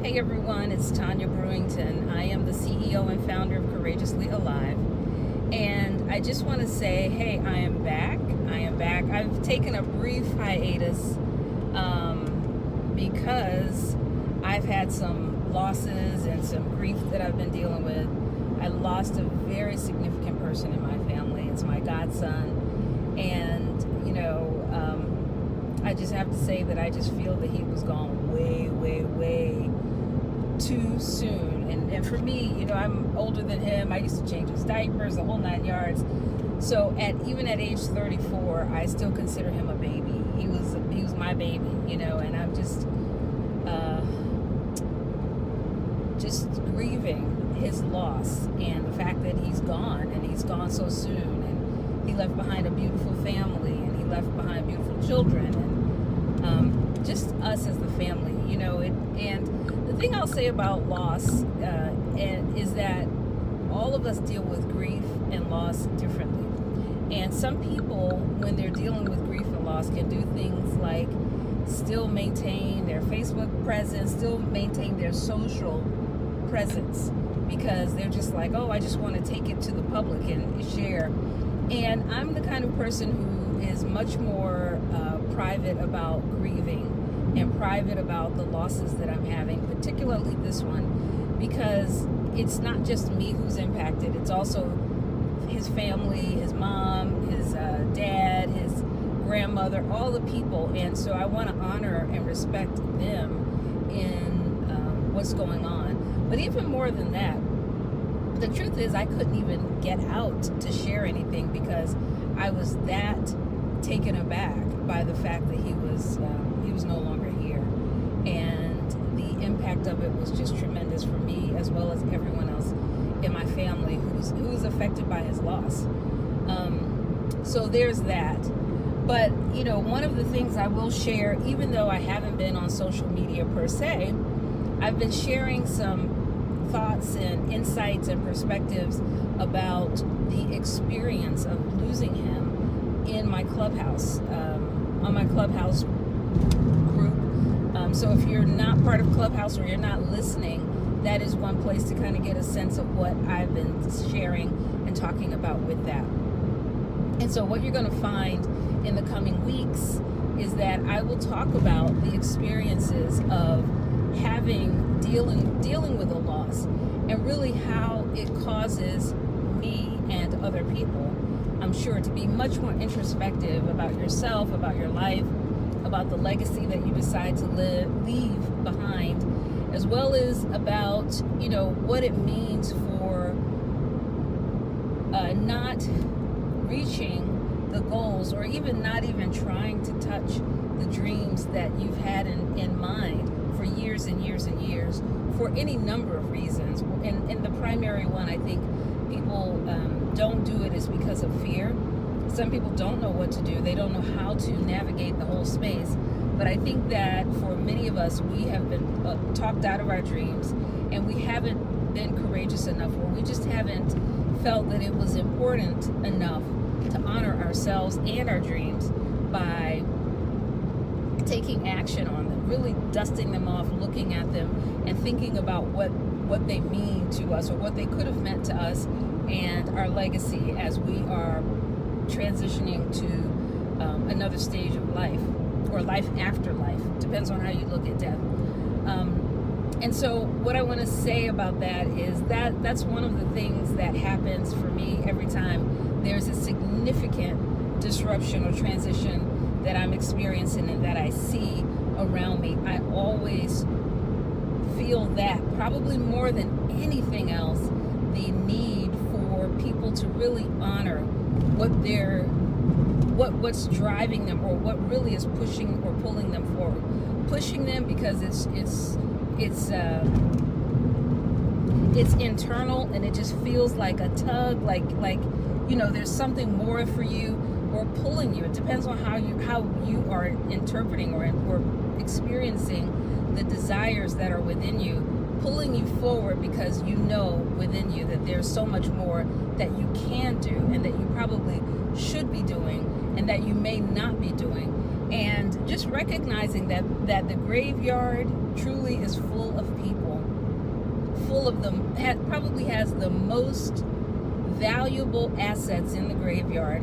Hey everyone, it's Tanya Brewington. I am the CEO and founder of Courageously Alive. And I just want to say, hey, I am back. I've taken a brief hiatus because I've had some losses and some grief that I've been dealing with. I lost a very significant person in my family. It's my godson. And, I just have to say that I just feel that he was gone way too soon. And for me, I'm older than him. I used to change his diapers, the whole 9 yards. So even at age 34, I still consider him a baby. He was my baby, and I'm just grieving his loss and the fact that he's gone, and he's gone so soon, and he left behind a beautiful family, and he left behind beautiful children, and just us as the family, and the thing I'll say about loss is that all of us deal with grief and loss differently. And some people, when they're dealing with grief and loss, can do things like still maintain their Facebook presence, still maintain their social presence, because they're just like, oh, I just want to take it to the public and share. And I'm the kind of person who is much more private about grieving and private about the losses that I'm having, particularly this one, because it's not just me who's impacted. It's also his family, his mom, his dad, his grandmother, all the people. And so I want to honor and respect them in what's going on. But even more than that, the truth is I couldn't even get out to share anything because I was that taken aback by the fact that he was no longer here. And the impact of it was just tremendous for me, as well as everyone else in my family who's affected by his loss. So there's that. But, one of the things I will share, even though I haven't been on social media per se, I've been sharing some thoughts and insights and perspectives about the experience of losing him in my Clubhouse, on my Clubhouse group. So if you're not part of Clubhouse or you're not listening, that is one place to kind of get a sense of what I've been sharing and talking about with that. And so what you're going to find in the coming weeks is that I will talk about the experiences of dealing with a loss, and really how it causes me and other people, I'm sure, to be much more introspective about yourself, about your life, about the legacy that you decide to leave behind, as well as about, what it means for not reaching the goals, or even not even trying to touch the dreams that you've had in mind for years and years and years, for any number of reasons. And the primary one, I think people don't do it is because of fear. Some people don't know what to do. They don't know how to navigate the whole space. But I think that for many of us, we have been talked out of our dreams, and we haven't been courageous enough, or we just haven't felt that it was important enough to honor ourselves and our dreams by taking action on them, really dusting them off, looking at them, and thinking about what they mean to us, or what they could have meant to us and our legacy as we are transitioning to another stage of life, or life after life. Depends on how you look at death. And so what I want to say about that is that's one of the things that happens for me every time there's a significant disruption or transition that I'm experiencing and that I see around me. I always feel that, probably more than anything else, the need for people to really honor what's driving them, or what really is pushing or pulling them forward. Pushing them because it's internal, and it just feels like a tug, like there's something more for you, or pulling you. It depends on how you are interpreting or experiencing the desires that are within you, pulling you forward, because within you that there's so much more that you can do, and that you probably should be doing, and that you may not be doing. And just recognizing that the graveyard truly is full of people of them, probably has the most valuable assets in the graveyard,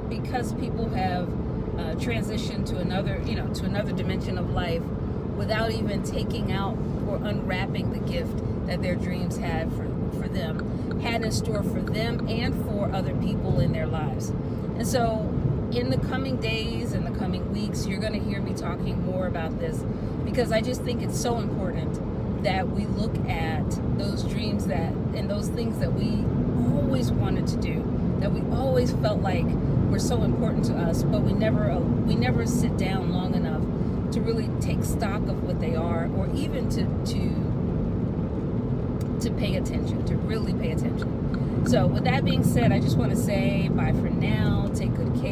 because people have transitioned to another, to another dimension of life without even taking out or unwrapping the gift that their dreams had for them, had in store for them and for other people in their lives. And so in the coming days and the coming weeks, you're going to hear me talking more about this, because I just think it's so important that we look at those dreams and those things that we always wanted to do, that we always felt like were so important to us, but we never sit down long enough to really take stock of what they are, or even to pay attention, to really pay attention. So with that being said, I just want to say bye for now. Take good care.